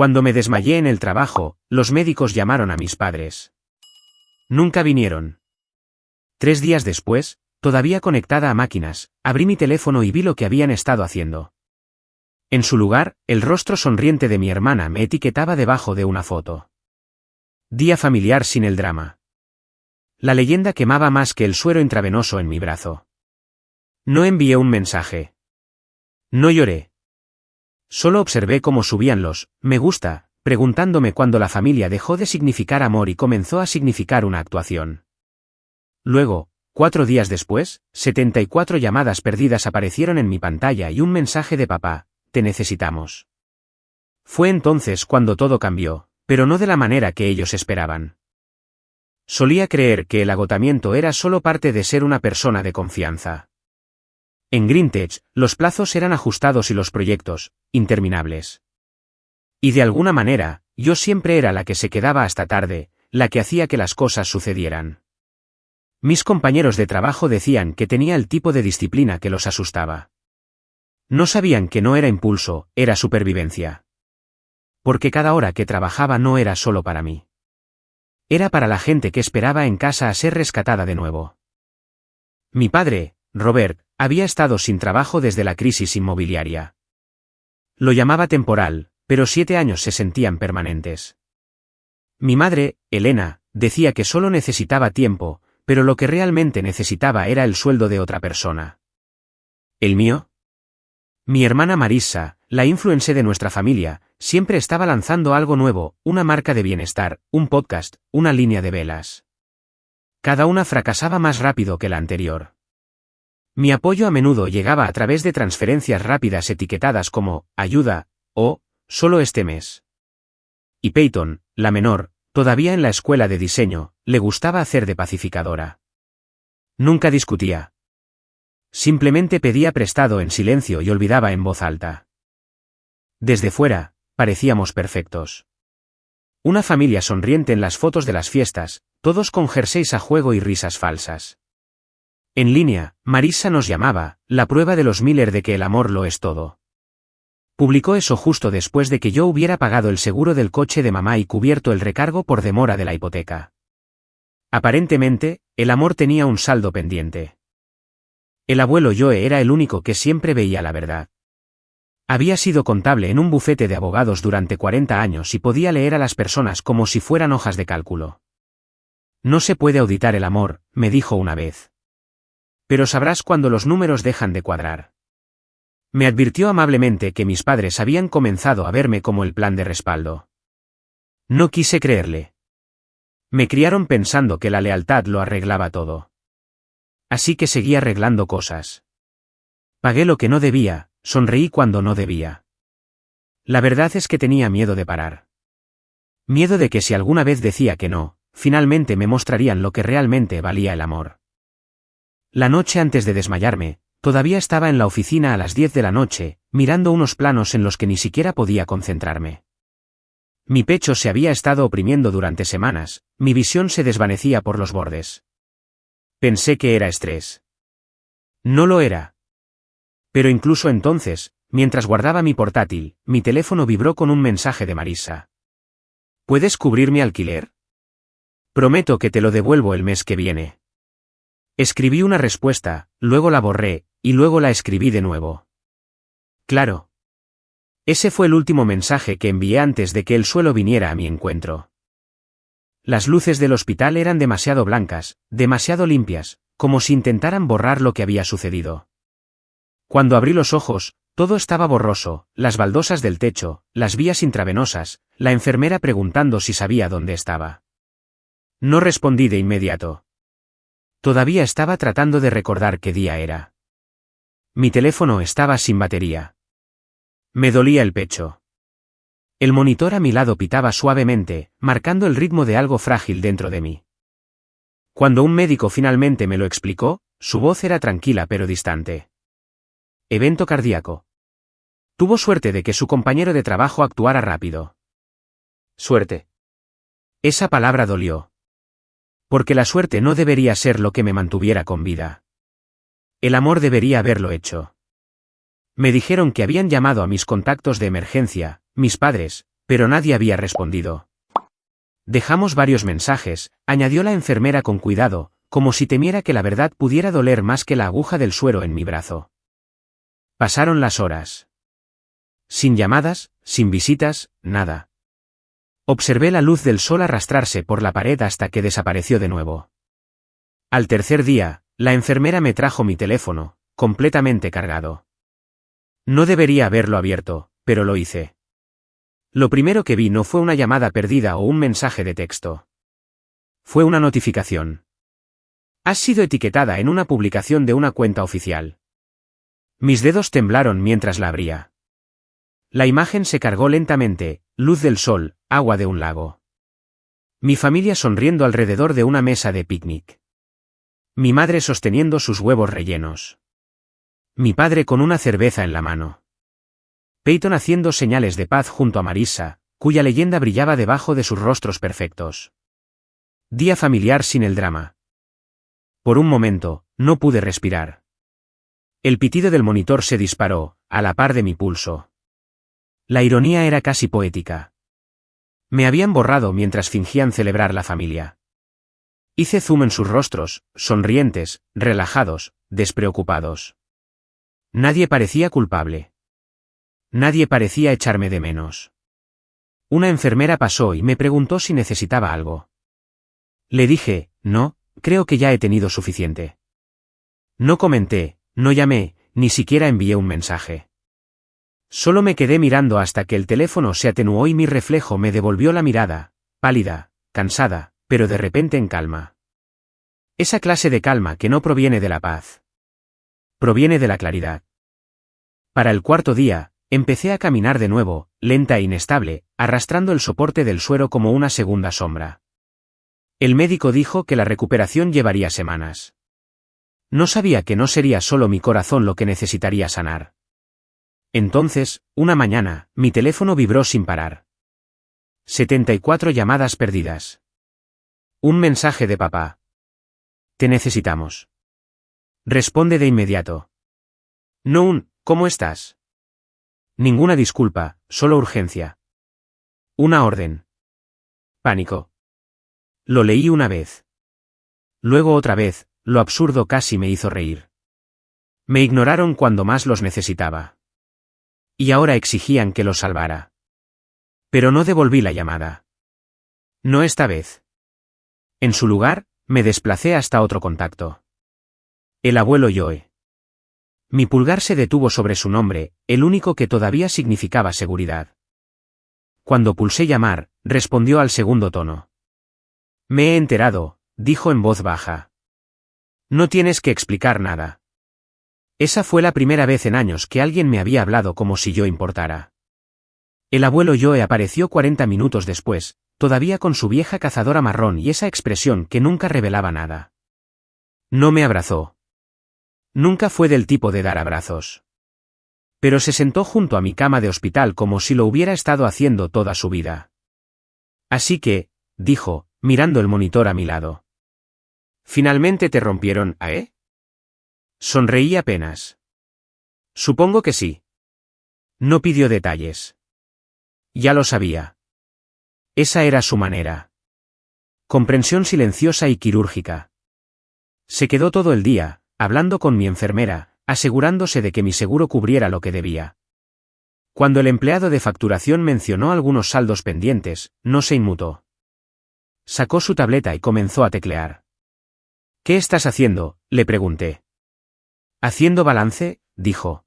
Cuando me desmayé en el trabajo, los médicos llamaron a mis padres. Nunca vinieron. 3 días después, todavía conectada a máquinas, abrí mi teléfono y vi lo que habían estado haciendo. En su lugar, el rostro sonriente de mi hermana me etiquetaba debajo de una foto. Día familiar sin el drama. La leyenda quemaba más que el suero intravenoso en mi brazo. No envié un mensaje. No lloré. Solo observé cómo subían los «me gusta», preguntándome cuándo la familia dejó de significar amor y comenzó a significar una actuación. Luego, 4 días después, 74 llamadas perdidas aparecieron en mi pantalla y un mensaje de papá: «Te necesitamos». Fue entonces cuando todo cambió, pero no de la manera que ellos esperaban. Solía creer que el agotamiento era solo parte de ser una persona de confianza. En Greentech, los plazos eran ajustados y los proyectos, interminables. Y de alguna manera, yo siempre era la que se quedaba hasta tarde, la que hacía que las cosas sucedieran. Mis compañeros de trabajo decían que tenía el tipo de disciplina que los asustaba. No sabían que no era impulso, era supervivencia. Porque cada hora que trabajaba no era solo para mí. Era para la gente que esperaba en casa a ser rescatada de nuevo. Mi padre, Robert, había estado sin trabajo desde la crisis inmobiliaria. Lo llamaba temporal, pero 7 años se sentían permanentes. Mi madre, Elena, decía que solo necesitaba tiempo, pero lo que realmente necesitaba era el sueldo de otra persona. ¿El mío? Mi hermana Marissa, la influencer de nuestra familia, siempre estaba lanzando algo nuevo, una marca de bienestar, un podcast, una línea de velas. Cada una fracasaba más rápido que la anterior. Mi apoyo a menudo llegaba a través de transferencias rápidas etiquetadas como «ayuda» o «solo este mes». Y Peyton, la menor, todavía en la escuela de diseño, le gustaba hacer de pacificadora. Nunca discutía. Simplemente pedía prestado en silencio y olvidaba en voz alta. Desde fuera, parecíamos perfectos. Una familia sonriente en las fotos de las fiestas, todos con jerseys a juego y risas falsas. En línea, Marissa nos llamaba, la prueba de los Miller de que el amor lo es todo. Publicó eso justo después de que yo hubiera pagado el seguro del coche de mamá y cubierto el recargo por demora de la hipoteca. Aparentemente, el amor tenía un saldo pendiente. El abuelo Joe era el único que siempre veía la verdad. Había sido contable en un bufete de abogados durante 40 años y podía leer a las personas como si fueran hojas de cálculo. No se puede auditar el amor, me dijo una vez. Pero sabrás cuando los números dejan de cuadrar. Me advirtió amablemente que mis padres habían comenzado a verme como el plan de respaldo. No quise creerle. Me criaron pensando que la lealtad lo arreglaba todo. Así que seguí arreglando cosas. Pagué lo que no debía, sonreí cuando no debía. La verdad es que tenía miedo de parar. Miedo de que si alguna vez decía que no, finalmente me mostrarían lo que realmente valía el amor. La noche antes de desmayarme, todavía estaba en la oficina a las 10 de la noche, mirando unos planos en los que ni siquiera podía concentrarme. Mi pecho se había estado oprimiendo durante semanas, mi visión se desvanecía por los bordes. Pensé que era estrés. No lo era. Pero incluso entonces, mientras guardaba mi portátil, mi teléfono vibró con un mensaje de Marissa. ¿Puedes cubrir mi alquiler? Prometo que te lo devuelvo el mes que viene. Escribí una respuesta, luego la borré, y luego la escribí de nuevo. Claro. Ese fue el último mensaje que envié antes de que el suelo viniera a mi encuentro. Las luces del hospital eran demasiado blancas, demasiado limpias, como si intentaran borrar lo que había sucedido. Cuando abrí los ojos, todo estaba borroso, las baldosas del techo, las vías intravenosas, la enfermera preguntando si sabía dónde estaba. No respondí de inmediato. Todavía estaba tratando de recordar qué día era. Mi teléfono estaba sin batería. Me dolía el pecho. El monitor a mi lado pitaba suavemente, marcando el ritmo de algo frágil dentro de mí. Cuando un médico finalmente me lo explicó, su voz era tranquila pero distante. Evento cardíaco. Tuvo suerte de que su compañero de trabajo actuara rápido. Suerte. Esa palabra dolió. Porque la suerte no debería ser lo que me mantuviera con vida. El amor debería haberlo hecho. Me dijeron que habían llamado a mis contactos de emergencia, mis padres, pero nadie había respondido. Dejamos varios mensajes, añadió la enfermera con cuidado, como si temiera que la verdad pudiera doler más que la aguja del suero en mi brazo. Pasaron las horas. Sin llamadas, sin visitas, nada. Observé la luz del sol arrastrarse por la pared hasta que desapareció de nuevo. Al tercer día, la enfermera me trajo mi teléfono, completamente cargado. No debería haberlo abierto, pero lo hice. Lo primero que vi no fue una llamada perdida o un mensaje de texto. Fue una notificación. Has sido etiquetada en una publicación de una cuenta oficial. Mis dedos temblaron mientras la abría. La imagen se cargó lentamente, luz del sol, agua de un lago. Mi familia sonriendo alrededor de una mesa de picnic. Mi madre sosteniendo sus huevos rellenos. Mi padre con una cerveza en la mano. Peyton haciendo señales de paz junto a Marissa, cuya leyenda brillaba debajo de sus rostros perfectos. Día familiar sin el drama. Por un momento, no pude respirar. El pitido del monitor se disparó, a la par de mi pulso. La ironía era casi poética. Me habían borrado mientras fingían celebrar la familia. Hice zoom en sus rostros, sonrientes, relajados, despreocupados. Nadie parecía culpable. Nadie parecía echarme de menos. Una enfermera pasó y me preguntó si necesitaba algo. Le dije, no, creo que ya he tenido suficiente. No comenté, no llamé, ni siquiera envié un mensaje. Solo me quedé mirando hasta que el teléfono se atenuó y mi reflejo me devolvió la mirada, pálida, cansada, pero de repente en calma. Esa clase de calma que no proviene de la paz. Proviene de la claridad. Para el cuarto día, empecé a caminar de nuevo, lenta e inestable, arrastrando el soporte del suero como una segunda sombra. El médico dijo que la recuperación llevaría semanas. No sabía que no sería solo mi corazón lo que necesitaría sanar. Entonces, una mañana, mi teléfono vibró sin parar. 74 llamadas perdidas. Un mensaje de papá. Te necesitamos. Responde de inmediato. No un, ¿cómo estás? Ninguna disculpa, solo urgencia. Una orden. Pánico. Lo leí una vez. Luego otra vez, lo absurdo casi me hizo reír. Me ignoraron cuando más los necesitaba. Y ahora exigían que los salvara. Pero no devolví la llamada. No esta vez. En su lugar, me desplacé hasta otro contacto. El abuelo Joe. Mi pulgar se detuvo sobre su nombre, el único que todavía significaba seguridad. Cuando pulsé llamar, respondió al segundo tono. Me he enterado, dijo en voz baja. No tienes que explicar nada. Esa fue la primera vez en años que alguien me había hablado como si yo importara. El abuelo Joe apareció 40 minutos después, todavía con su vieja cazadora marrón y esa expresión que nunca revelaba nada. No me abrazó. Nunca fue del tipo de dar abrazos. Pero se sentó junto a mi cama de hospital como si lo hubiera estado haciendo toda su vida. Así que, dijo, mirando el monitor a mi lado. ¿Finalmente te rompieron, eh? Sonreí apenas. Supongo que sí. No pidió detalles. Ya lo sabía. Esa era su manera. Comprensión silenciosa y quirúrgica. Se quedó todo el día, hablando con mi enfermera, asegurándose de que mi seguro cubriera lo que debía. Cuando el empleado de facturación mencionó algunos saldos pendientes, no se inmutó. Sacó su tableta y comenzó a teclear. ¿Qué estás haciendo?, le pregunté. Haciendo balance, dijo.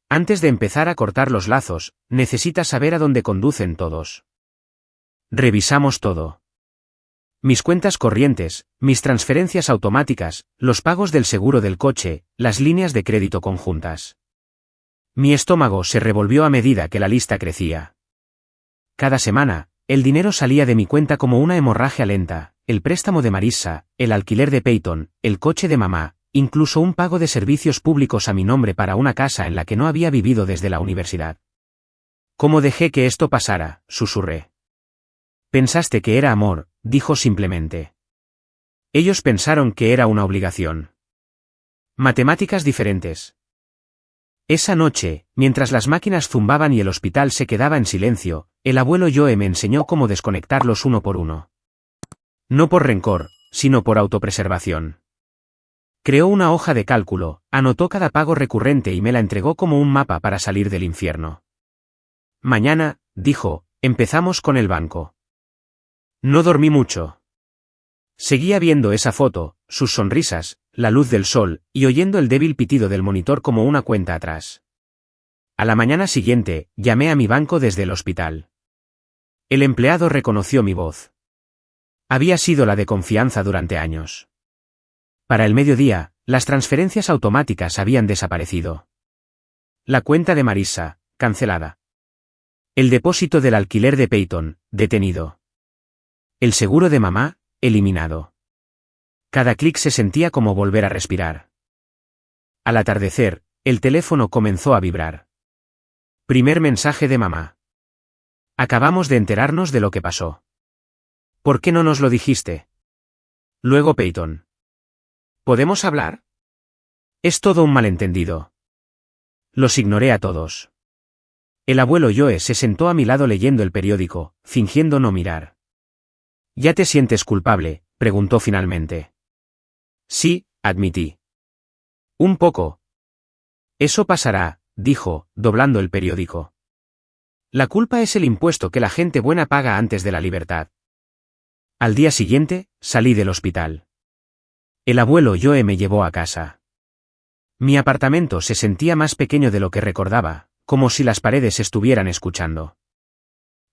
Antes de empezar a cortar los lazos, necesitas saber a dónde conducen todos. Revisamos todo. Mis cuentas corrientes, mis transferencias automáticas, los pagos del seguro del coche, las líneas de crédito conjuntas. Mi estómago se revolvió a medida que la lista crecía. Cada semana, el dinero salía de mi cuenta como una hemorragia lenta, el préstamo de Marissa, el alquiler de Peyton, el coche de mamá, incluso un pago de servicios públicos a mi nombre para una casa en la que no había vivido desde la universidad. ¿Cómo dejé que esto pasara?, susurré. Pensaste que era amor, dijo simplemente. Ellos pensaron que era una obligación. Matemáticas diferentes. Esa noche, mientras las máquinas zumbaban y el hospital se quedaba en silencio, el abuelo Joe me enseñó cómo desconectarlos uno por uno. No por rencor, sino por autopreservación. Creó una hoja de cálculo, anotó cada pago recurrente y me la entregó como un mapa para salir del infierno. Mañana, dijo, empezamos con el banco. No dormí mucho. Seguía viendo esa foto, sus sonrisas, la luz del sol, y oyendo el débil pitido del monitor como una cuenta atrás. A la mañana siguiente, llamé a mi banco desde el hospital. El empleado reconoció mi voz. Había sido la de confianza durante años. Para el mediodía, las transferencias automáticas habían desaparecido. La cuenta de Marissa, cancelada. El depósito del alquiler de Peyton, detenido. El seguro de mamá, eliminado. Cada clic se sentía como volver a respirar. Al atardecer, el teléfono comenzó a vibrar. Primer mensaje de mamá. Acabamos de enterarnos de lo que pasó. ¿Por qué no nos lo dijiste? Luego Peyton. ¿Podemos hablar? Es todo un malentendido. Los ignoré a todos. El abuelo Joe se sentó a mi lado leyendo el periódico, fingiendo no mirar. ¿Ya te sientes culpable?, preguntó finalmente. Sí, admití. Un poco. Eso pasará, dijo, doblando el periódico. La culpa es el impuesto que la gente buena paga antes de la libertad. Al día siguiente, salí del hospital. El abuelo Joe me llevó a casa. Mi apartamento se sentía más pequeño de lo que recordaba, como si las paredes estuvieran escuchando.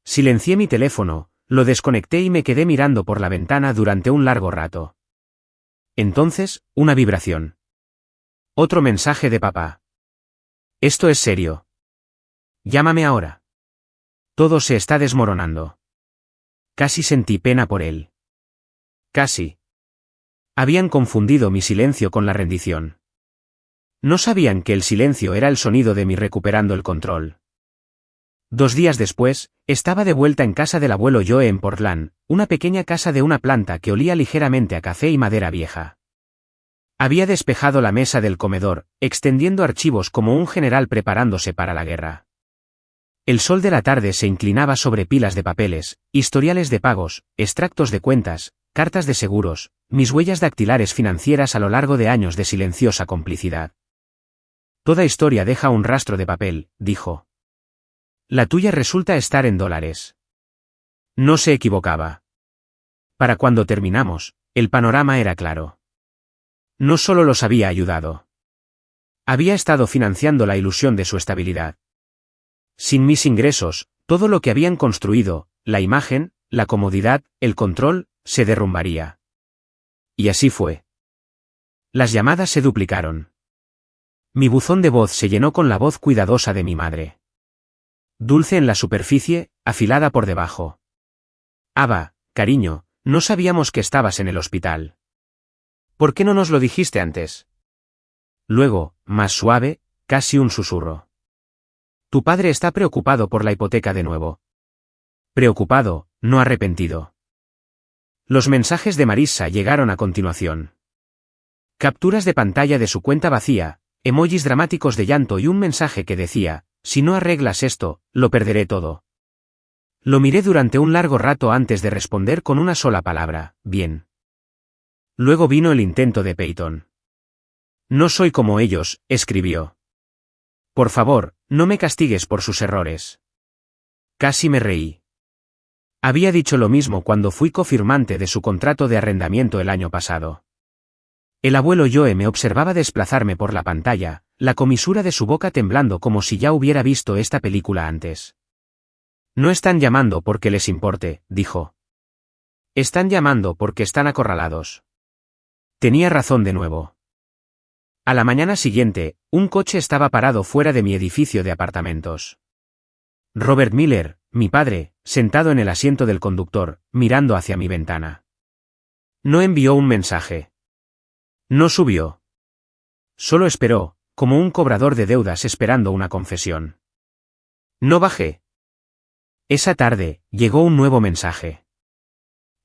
Silencié mi teléfono, lo desconecté y me quedé mirando por la ventana durante un largo rato. Entonces, una vibración. Otro mensaje de papá. Esto es serio. Llámame ahora. Todo se está desmoronando. Casi sentí pena por él. Casi. Habían confundido mi silencio con la rendición. No sabían que el silencio era el sonido de mi recuperando el control. 2 días después, estaba de vuelta en casa del abuelo Joe en Portland, una pequeña casa de una planta que olía ligeramente a café y madera vieja. Había despejado la mesa del comedor, extendiendo archivos como un general preparándose para la guerra. El sol de la tarde se inclinaba sobre pilas de papeles, historiales de pagos, extractos de cuentas, cartas de seguros, mis huellas dactilares financieras a lo largo de años de silenciosa complicidad. Toda historia deja un rastro de papel, dijo. La tuya resulta estar en dólares. No se equivocaba. Para cuando terminamos, el panorama era claro. No solo los había ayudado. Había estado financiando la ilusión de su estabilidad. Sin mis ingresos, todo lo que habían construido, la imagen, la comodidad, el control, se derrumbaría. Y así fue. Las llamadas se duplicaron. Mi buzón de voz se llenó con la voz cuidadosa de mi madre. Dulce en la superficie, afilada por debajo. Ava, cariño, no sabíamos que estabas en el hospital. ¿Por qué no nos lo dijiste antes? Luego, más suave, casi un susurro. Tu padre está preocupado por la hipoteca de nuevo. Preocupado, no arrepentido. Los mensajes de Marissa llegaron a continuación. Capturas de pantalla de su cuenta vacía, emojis dramáticos de llanto y un mensaje que decía, si no arreglas esto, lo perderé todo. Lo miré durante un largo rato antes de responder con una sola palabra, bien. Luego vino el intento de Peyton. No soy como ellos, escribió. Por favor, no me castigues por sus errores. Casi me reí. Había dicho lo mismo cuando fui cofirmante de su contrato de arrendamiento el año pasado. El abuelo Joe me observaba desplazarme por la pantalla, la comisura de su boca temblando como si ya hubiera visto esta película antes. No están llamando porque les importe, dijo. Están llamando porque están acorralados. Tenía razón de nuevo. A la mañana siguiente, un coche estaba parado fuera de mi edificio de apartamentos. Robert Miller, mi padre, sentado en el asiento del conductor, mirando hacia mi ventana. No envió un mensaje. No subió. Solo esperó, como un cobrador de deudas esperando una confesión. No bajé. Esa tarde, llegó un nuevo mensaje.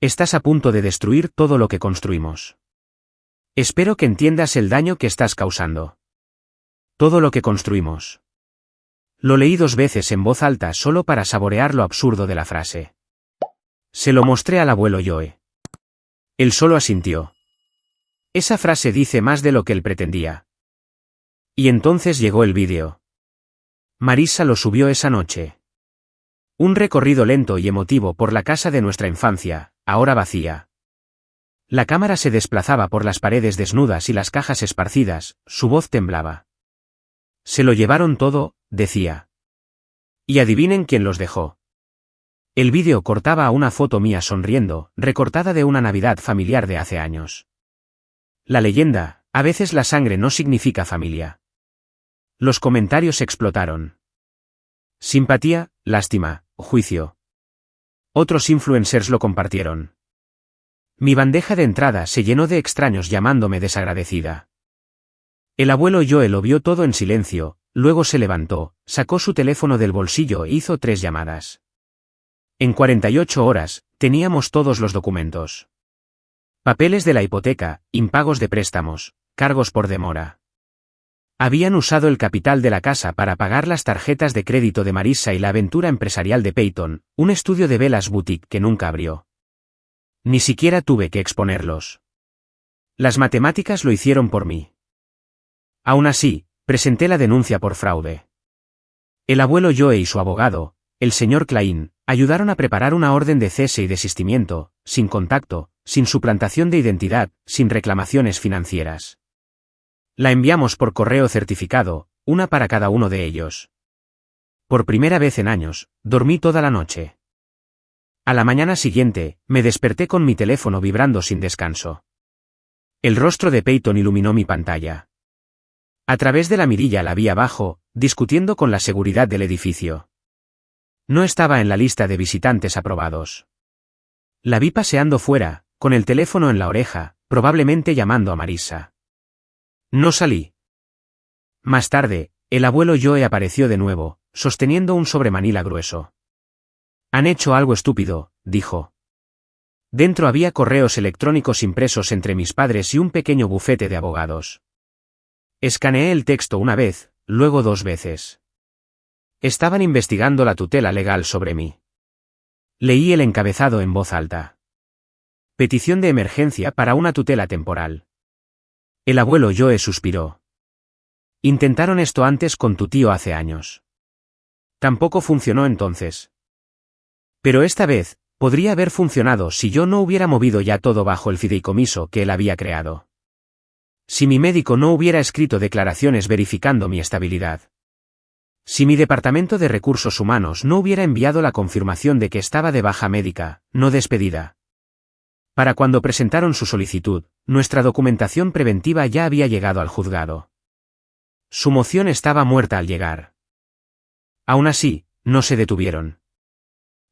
Estás a punto de destruir todo lo que construimos. Espero que entiendas el daño que estás causando. Todo lo que construimos. Lo leí 2 veces en voz alta solo para saborear lo absurdo de la frase. Se lo mostré al abuelo Joe. Él solo asintió. Esa frase dice más de lo que él pretendía. Y entonces llegó el vídeo. Marissa lo subió esa noche. Un recorrido lento y emotivo por la casa de nuestra infancia, ahora vacía. La cámara se desplazaba por las paredes desnudas y las cajas esparcidas, su voz temblaba. Se lo llevaron todo, decía. Y adivinen quién los dejó. El vídeo cortaba a una foto mía sonriendo, recortada de una Navidad familiar de hace años. La leyenda, a veces la sangre no significa familia. Los comentarios explotaron. Simpatía, lástima, juicio. Otros influencers lo compartieron. Mi bandeja de entrada se llenó de extraños llamándome desagradecida. El abuelo Joe lo vio todo en silencio, luego se levantó, sacó su teléfono del bolsillo e hizo 3 llamadas. En 48 horas, teníamos todos los documentos. Papeles de la hipoteca, impagos de préstamos, cargos por demora. Habían usado el capital de la casa para pagar las tarjetas de crédito de Marissa y la aventura empresarial de Peyton, un estudio de velas boutique que nunca abrió. Ni siquiera tuve que exponerlos. Las matemáticas lo hicieron por mí. Aún así, presenté la denuncia por fraude. El abuelo Joe y su abogado, el señor Klein, ayudaron a preparar una orden de cese y desistimiento, sin contacto, sin suplantación de identidad, sin reclamaciones financieras. La enviamos por correo certificado, una para cada uno de ellos. Por primera vez en años, dormí toda la noche. A la mañana siguiente, me desperté con mi teléfono vibrando sin descanso. El rostro de Peyton iluminó mi pantalla. A través de la mirilla la vi abajo, discutiendo con la seguridad del edificio. No estaba en la lista de visitantes aprobados. La vi paseando fuera, con el teléfono en la oreja, probablemente llamando a Marissa. No salí. Más tarde, el abuelo Joe apareció de nuevo, sosteniendo un sobremanila grueso. Han hecho algo estúpido, dijo. Dentro había correos electrónicos impresos entre mis padres y un pequeño bufete de abogados. Escaneé el texto una vez, luego 2 veces. Estaban investigando la tutela legal sobre mí. Leí el encabezado en voz alta. Petición de emergencia para una tutela temporal. El abuelo Joe suspiró. Intentaron esto antes con tu tío hace años. Tampoco funcionó entonces. Pero esta vez, podría haber funcionado si yo no hubiera movido ya todo bajo el fideicomiso que él había creado. Si mi médico no hubiera escrito declaraciones verificando mi estabilidad. Si mi departamento de recursos humanos no hubiera enviado la confirmación de que estaba de baja médica, no despedida. Para cuando presentaron su solicitud, nuestra documentación preventiva ya había llegado al juzgado. Su moción estaba muerta al llegar. Aún así, no se detuvieron.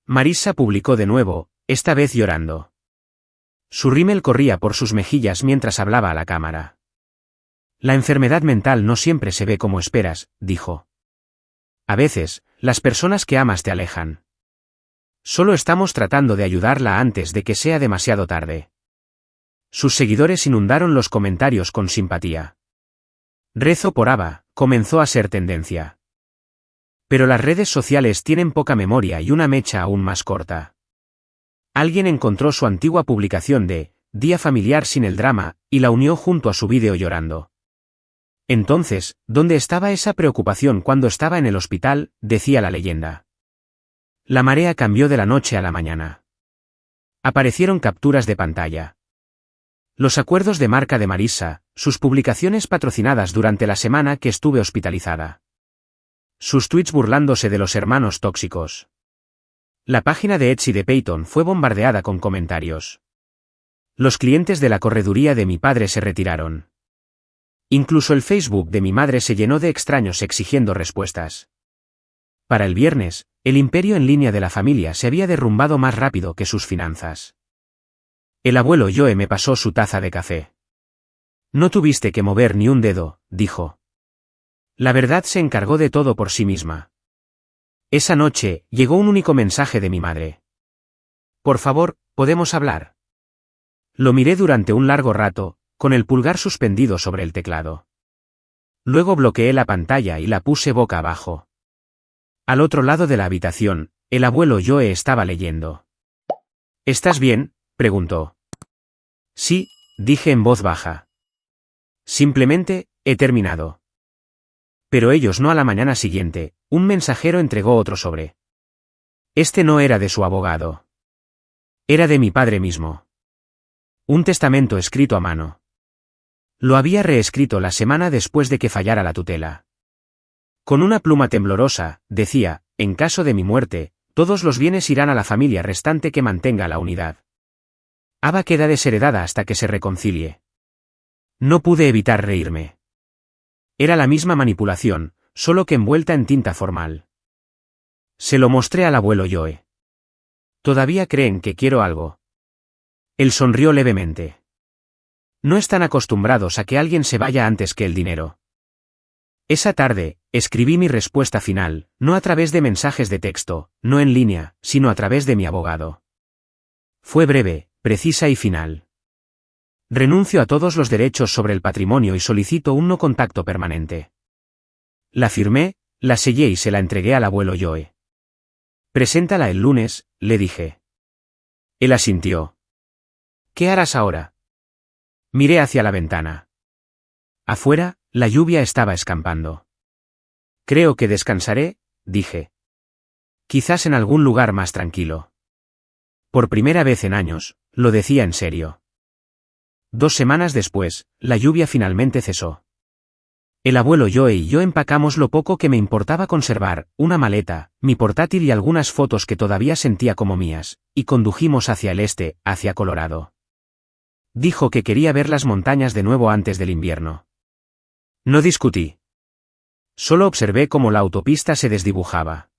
Marissa publicó de nuevo, esta vez llorando. Su rímel corría por sus mejillas mientras hablaba a la cámara. La enfermedad mental no siempre se ve como esperas, dijo. A veces, las personas que amas te alejan. Solo estamos tratando de ayudarla antes de que sea demasiado tarde. Sus seguidores inundaron los comentarios con simpatía. Rezo por Ava, comenzó a ser tendencia. Pero las redes sociales tienen poca memoria y una mecha aún más corta. Alguien encontró su antigua publicación de Día familiar sin el drama, y la unió junto a su vídeo llorando. Entonces, ¿dónde estaba esa preocupación cuando estaba en el hospital?, decía la leyenda. La marea cambió de la noche a la mañana. Aparecieron capturas de pantalla. Los acuerdos de marca de Marissa, sus publicaciones patrocinadas durante la semana que estuve hospitalizada. Sus tweets burlándose de los hermanos tóxicos. La página de Etsy de Peyton fue bombardeada con comentarios. Los clientes de la correduría de mi padre se retiraron. Incluso el Facebook de mi madre se llenó de extraños exigiendo respuestas. Para el viernes, el imperio en línea de la familia se había derrumbado más rápido que sus finanzas. El abuelo Joe me pasó su taza de café. No tuviste que mover ni un dedo, dijo. La verdad se encargó de todo por sí misma. Esa noche, llegó un único mensaje de mi madre. Por favor, ¿podemos hablar? Lo miré durante un largo rato, con el pulgar suspendido sobre el teclado. Luego bloqueé la pantalla y la puse boca abajo. Al otro lado de la habitación, el abuelo Joe estaba leyendo. ¿Estás bien?, preguntó. Sí, dije en voz baja. Simplemente, he terminado. Pero ellos no. A la mañana siguiente, un mensajero entregó otro sobre. Este no era de su abogado. Era de mi padre mismo. Un testamento escrito a mano. Lo había reescrito la semana después de que fallara la tutela. Con una pluma temblorosa, decía, en caso de mi muerte, todos los bienes irán a la familia restante que mantenga la unidad. Ava queda desheredada hasta que se reconcilie. No pude evitar reírme. Era la misma manipulación, solo que envuelta en tinta formal. Se lo mostré al abuelo Joe. ¿Todavía creen que quiero algo? Él sonrió levemente. No están acostumbrados a que alguien se vaya antes que el dinero. Esa tarde, escribí mi respuesta final, no a través de mensajes de texto, no en línea, sino a través de mi abogado. Fue breve, precisa y final. Renuncio a todos los derechos sobre el patrimonio y solicito un no contacto permanente. La firmé, la sellé y se la entregué al abuelo Joe. Preséntala el lunes, le dije. Él asintió. ¿Qué harás ahora? Miré hacia la ventana. Afuera, la lluvia estaba escampando. Creo que descansaré, dije. Quizás en algún lugar más tranquilo. Por primera vez en años, lo decía en serio. 2 semanas después, la lluvia finalmente cesó. El abuelo Joe y yo empacamos lo poco que me importaba conservar, una maleta, mi portátil y algunas fotos que todavía sentía como mías, y condujimos hacia el este, hacia Colorado. Dijo que quería ver las montañas de nuevo antes del invierno. No discutí. Solo observé cómo la autopista se desdibujaba.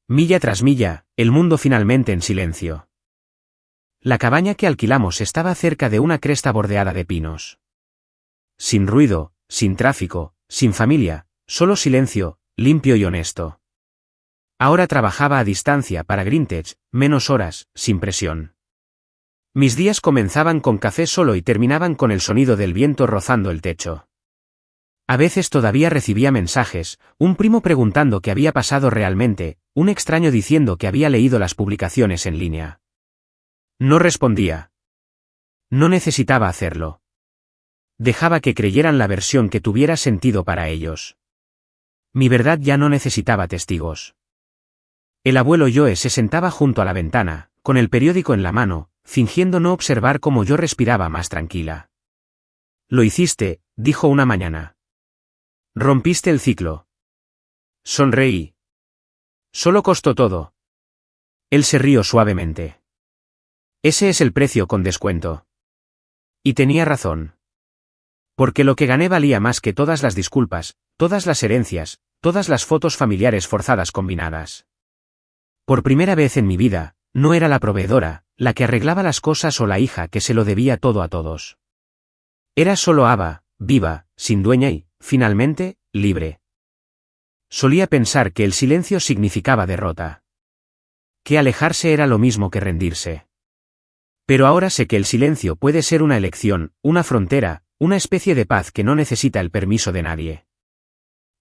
Milla tras milla, el mundo finalmente en silencio. La cabaña que alquilamos estaba cerca de una cresta bordeada de pinos. Sin ruido, sin tráfico, sin familia, solo silencio, limpio y honesto. Ahora trabajaba a distancia para Greentech, menos horas, sin presión. Mis días comenzaban con café solo y terminaban con el sonido del viento rozando el techo. A veces todavía recibía mensajes, un primo preguntando qué había pasado realmente, un extraño diciendo que había leído las publicaciones en línea. No respondía. No necesitaba hacerlo. Dejaba que creyeran la versión que tuviera sentido para ellos. Mi verdad ya no necesitaba testigos. El abuelo Joe se sentaba junto a la ventana, con el periódico en la mano, fingiendo no observar cómo yo respiraba más tranquila. Lo hiciste, dijo una mañana. Rompiste el ciclo. Sonreí. Solo costó todo. Él se rió suavemente. Ese es el precio con descuento. Y tenía razón. Porque lo que gané valía más que todas las disculpas, todas las herencias, todas las fotos familiares forzadas combinadas. Por primera vez en mi vida, no era la proveedora, la que arreglaba las cosas o la hija que se lo debía todo a todos. Era solo Ava, viva, sin dueña y, finalmente, libre. Solía pensar que el silencio significaba derrota. Que alejarse era lo mismo que rendirse. Pero ahora sé que el silencio puede ser una elección, una frontera, una especie de paz que no necesita el permiso de nadie.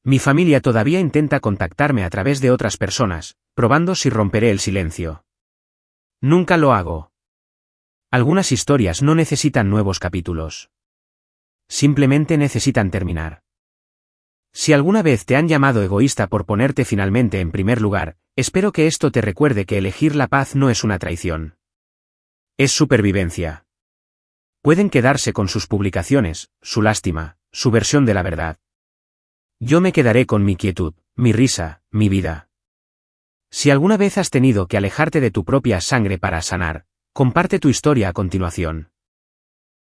Mi familia todavía intenta contactarme a través de otras personas, probando si romperé el silencio. Nunca lo hago. Algunas historias no necesitan nuevos capítulos. Simplemente necesitan terminar. Si alguna vez te han llamado egoísta por ponerte finalmente en primer lugar, espero que esto te recuerde que elegir la paz no es una traición. Es supervivencia. Pueden quedarse con sus publicaciones, su lástima, su versión de la verdad. Yo me quedaré con mi quietud, mi risa, mi vida. Si alguna vez has tenido que alejarte de tu propia sangre para sanar, comparte tu historia a continuación.